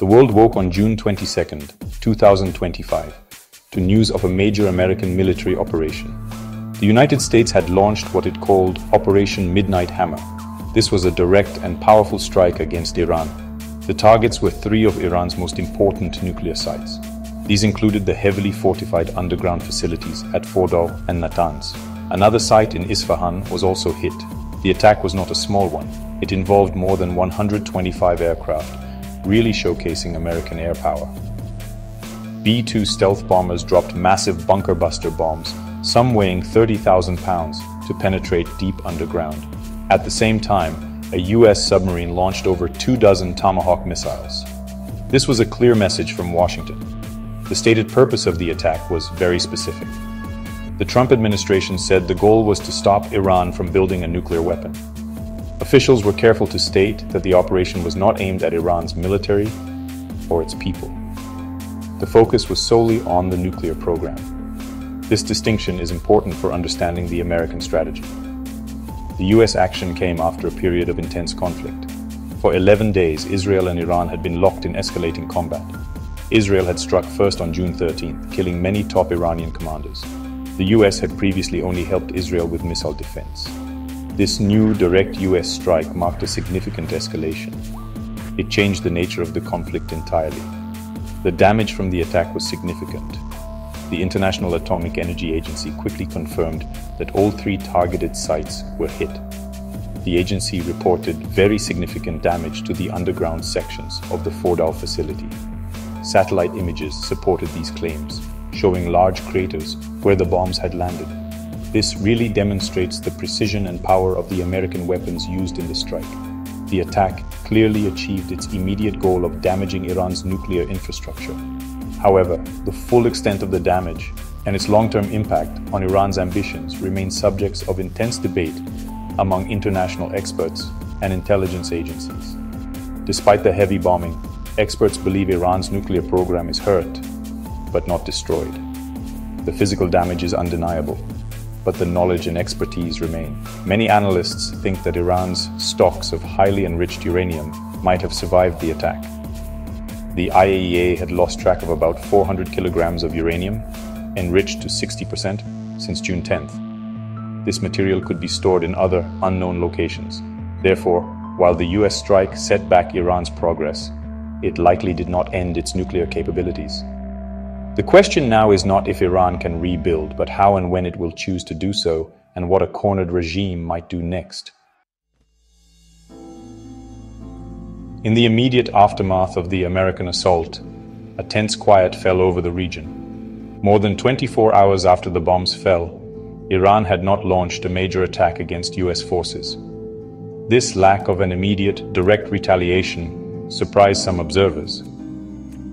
The world woke on June 22, 2025, to news of a major American military operation. The United States had launched what it called Operation Midnight Hammer. This was a direct and powerful strike against Iran. The targets were three of Iran's most important nuclear sites. These included the heavily fortified underground facilities at Fordow and Natanz. Another site in Isfahan was also hit. The attack was not a small one. It involved more than 125 aircraft, really showcasing American air power. B-2 stealth bombers dropped massive bunker buster bombs, some weighing 30,000 pounds, to penetrate deep underground. At the same time, a U.S. submarine launched over 24 Tomahawk missiles. This was a clear message from Washington. The stated purpose of the attack was very specific. The Trump administration said the goal was to stop Iran from building a nuclear weapon. Officials were careful to state that the operation was not aimed at Iran's military or its people. The focus was solely on the nuclear program. This distinction is important for understanding the American strategy. The U.S. action came after a period of intense conflict. For 11 days, Israel and Iran had been locked in escalating combat. Israel had struck first on June 13th, killing many top Iranian commanders. The U.S. had previously only helped Israel with missile defense. This new direct U.S. strike marked a significant escalation. It changed the nature of the conflict entirely. The damage from the attack was significant. The International Atomic Energy Agency quickly confirmed that all three targeted sites were hit. The agency reported very significant damage to the underground sections of the Fordow facility. Satellite images supported these claims, showing large craters where the bombs had landed. This really demonstrates the precision and power of the American weapons used in the strike. The attack clearly achieved its immediate goal of damaging Iran's nuclear infrastructure. However, the full extent of the damage and its long-term impact on Iran's ambitions remain subjects of intense debate among international experts and intelligence agencies. Despite the heavy bombing, experts believe Iran's nuclear program is hurt, but not destroyed. The physical damage is undeniable, but the knowledge and expertise remain. Many analysts think that Iran's stocks of highly enriched uranium might have survived the attack. The IAEA had lost track of about 400 kilograms of uranium, enriched to 60% since June 10th. This material could be stored in other unknown locations. Therefore, while the US strike set back Iran's progress, it likely did not end its nuclear capabilities. The question now is not if Iran can rebuild, but how and when it will choose to do so, and what a cornered regime might do next. In the immediate aftermath of the American assault, a tense quiet fell over the region. More than 24 hours after the bombs fell, Iran had not launched a major attack against US forces. This lack of an immediate, direct retaliation surprised some observers.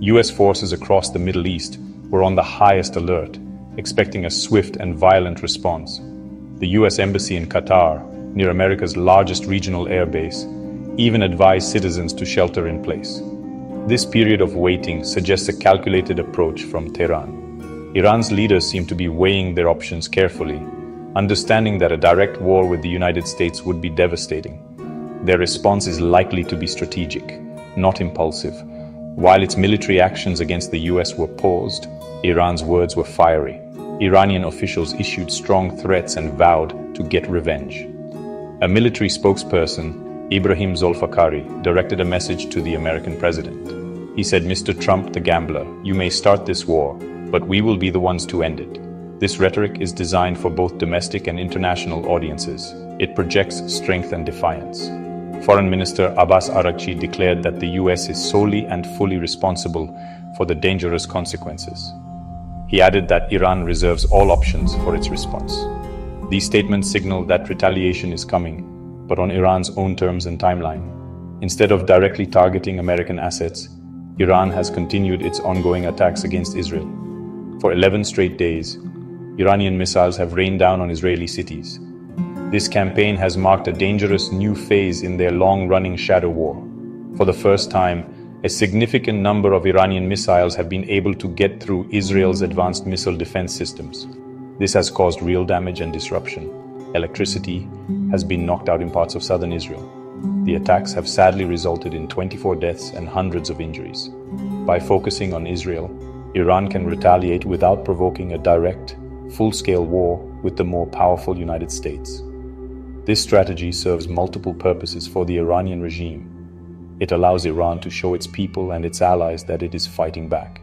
US forces across the Middle East were on the highest alert, expecting a swift and violent response. The US Embassy in Qatar, near America's largest regional airbase, even advised citizens to shelter in place. This period of waiting suggests a calculated approach from Tehran. Iran's leaders seem to be weighing their options carefully, understanding that a direct war with the United States would be devastating. Their response is likely to be strategic, not impulsive. While its military actions against the US were paused, Iran's words were fiery. Iranian officials issued strong threats and vowed to get revenge. A military spokesperson, Ibrahim Zolfakari, directed a message to the American president. He said, "Mr. Trump the gambler, you may start this war, but we will be the ones to end it." This rhetoric is designed for both domestic and international audiences. It projects strength and defiance. Foreign Minister Abbas Araghchi declared that the US is solely and fully responsible for the dangerous consequences. He added that Iran reserves all options for its response. These statements signal that retaliation is coming, but on Iran's own terms and timeline. Instead of directly targeting American assets, Iran has continued its ongoing attacks against Israel. For 11 straight days, Iranian missiles have rained down on Israeli cities. This campaign has marked a dangerous new phase in their long-running shadow war. For the first time, a significant number of Iranian missiles have been able to get through Israel's advanced missile defense systems. This has caused real damage and disruption. Electricity has been knocked out in parts of southern Israel. The attacks have sadly resulted in 24 deaths and hundreds of injuries. By focusing on Israel, Iran can retaliate without provoking a direct, full-scale war with the more powerful United States. This strategy serves multiple purposes for the Iranian regime. It allows Iran to show its people and its allies that it is fighting back.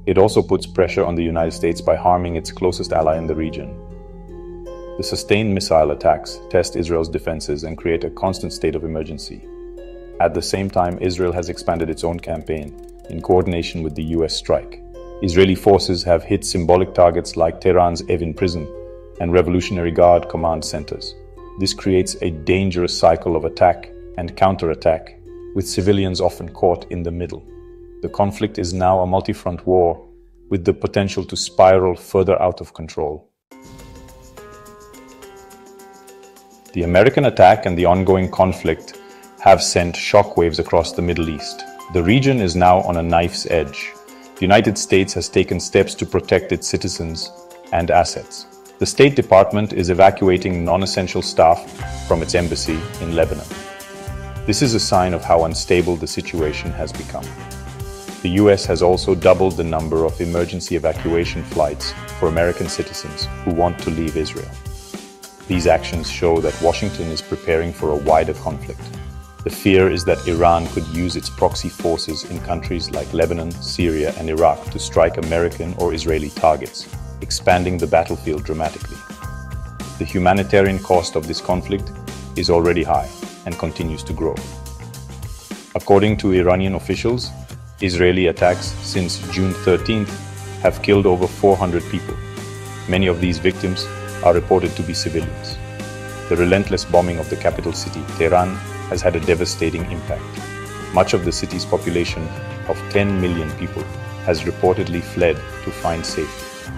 It also puts pressure on the United States by harming its closest ally in the region. The sustained missile attacks test Israel's defenses and create a constant state of emergency. At the same time, Israel has expanded its own campaign in coordination with the US strike. Israeli forces have hit symbolic targets like Tehran's Evin prison and Revolutionary Guard command centers. This creates a dangerous cycle of attack and counterattack, with civilians often caught in the middle. The conflict is now a multi-front war with the potential to spiral further out of control. The American attack and the ongoing conflict have sent shockwaves across the Middle East. The region is now on a knife's edge. The United States has taken steps to protect its citizens and assets. The State Department is evacuating non-essential staff from its embassy in Lebanon. This is a sign of how unstable the situation has become. The US has also doubled the number of emergency evacuation flights for American citizens who want to leave Israel. These actions show that Washington is preparing for a wider conflict. The fear is that Iran could use its proxy forces in countries like Lebanon, Syria, and Iraq to strike American or Israeli targets, expanding the battlefield dramatically. The humanitarian cost of this conflict is already high and continues to grow. According to Iranian officials, Israeli attacks since June 13th have killed over 400 people. Many of these victims are reported to be civilians. The relentless bombing of the capital city, Tehran, has had a devastating impact. Much of the city's population of 10 million people has reportedly fled to find safety.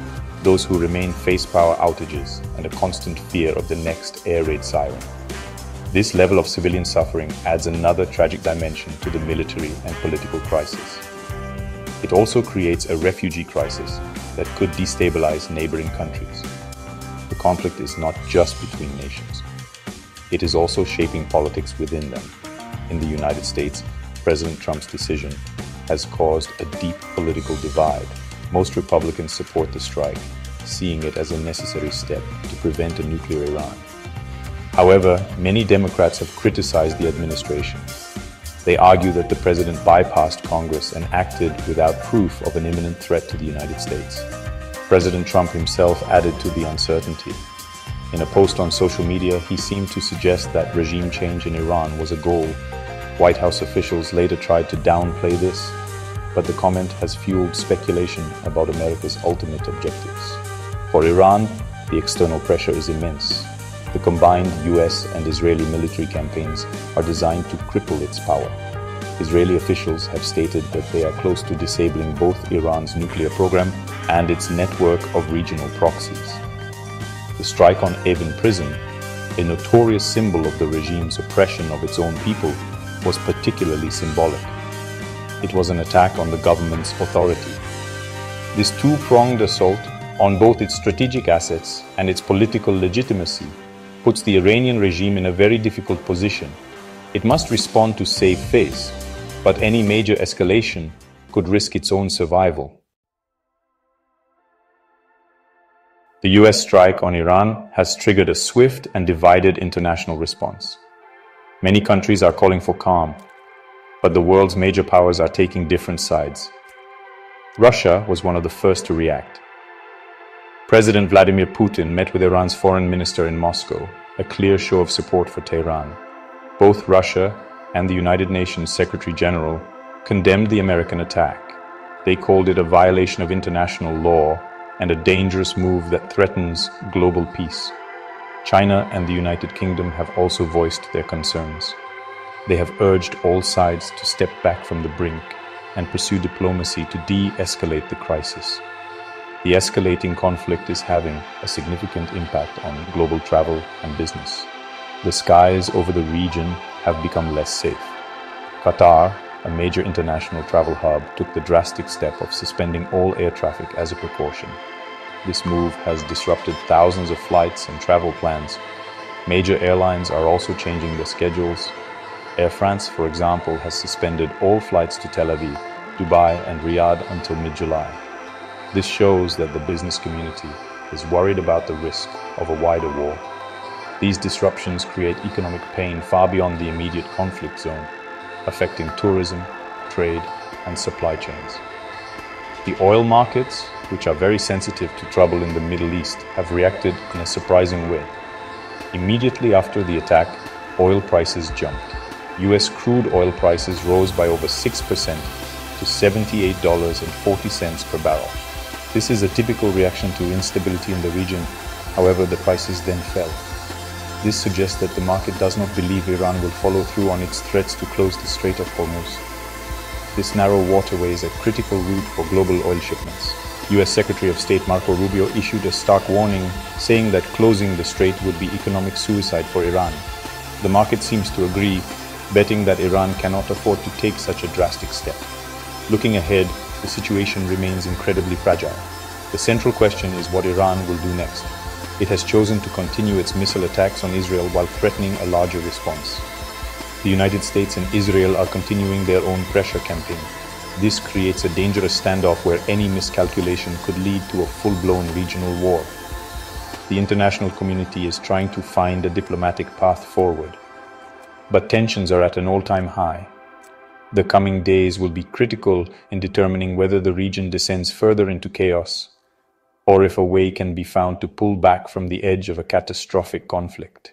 Those who remain face power outages and a constant fear of the next air raid siren. This level of civilian suffering adds another tragic dimension to the military and political crisis. It also creates a refugee crisis that could destabilize neighboring countries. The conflict is not just between nations. It is also shaping politics within them. In the United States, President Trump's decision has caused a deep political divide. Most Republicans support the strike, seeing it as a necessary step to prevent a nuclear Iran. However, many Democrats have criticized the administration. They argue that the president bypassed Congress and acted without proof of an imminent threat to the United States. President Trump himself added to the uncertainty. In a post on social media, he seemed to suggest that regime change in Iran was a goal. White House officials later tried to downplay this, but the comment has fueled speculation about America's ultimate objectives. For Iran, the external pressure is immense. The combined US and Israeli military campaigns are designed to cripple its power. Israeli officials have stated that they are close to disabling both Iran's nuclear program and its network of regional proxies. The strike on Evin prison, a notorious symbol of the regime's oppression of its own people, was particularly symbolic. It was an attack on the government's authority. This two-pronged assault on both its strategic assets and its political legitimacy puts the Iranian regime in a very difficult position. It must respond to save face, but any major escalation could risk its own survival. The US strike on Iran has triggered a swift and divided international response. Many countries are calling for calm, but the world's major powers are taking different sides. Russia was one of the first to react. President Vladimir Putin met with Iran's foreign minister in Moscow, a clear show of support for Tehran. Both Russia and the United Nations Secretary General condemned the American attack. They called it a violation of international law and a dangerous move that threatens global peace. China and the United Kingdom have also voiced their concerns. They have urged all sides to step back from the brink and pursue diplomacy to de-escalate the crisis. The escalating conflict is having a significant impact on global travel and business. The skies over the region have become less safe. Qatar, a major international travel hub, took the drastic step of suspending all air traffic as a precaution. This move has disrupted thousands of flights and travel plans. Major airlines are also changing their schedules. Air France, for example, has suspended all flights to Tel Aviv, Dubai, and Riyadh until mid-July. This shows that the business community is worried about the risk of a wider war. These disruptions create economic pain far beyond the immediate conflict zone, affecting tourism, trade, and supply chains. The oil markets, which are very sensitive to trouble in the Middle East, have reacted in a surprising way. Immediately after the attack, oil prices jumped. US crude oil prices rose by over 6% to $78.40 per barrel. This is a typical reaction to instability in the region. However, the prices then fell. This suggests that the market does not believe Iran will follow through on its threats to close the Strait of Hormuz. This narrow waterway is a critical route for global oil shipments. US Secretary of State Marco Rubio issued a stark warning, saying that closing the strait would be economic suicide for Iran. The market seems to agree, betting that Iran cannot afford to take such a drastic step. Looking ahead, the situation remains incredibly fragile. The central question is what Iran will do next. It has chosen to continue its missile attacks on Israel while threatening a larger response. The United States and Israel are continuing their own pressure campaign. This creates a dangerous standoff where any miscalculation could lead to a full-blown regional war. The international community is trying to find a diplomatic path forward, but tensions are at an all-time high. The coming days will be critical in determining whether the region descends further into chaos, or if a way can be found to pull back from the edge of a catastrophic conflict.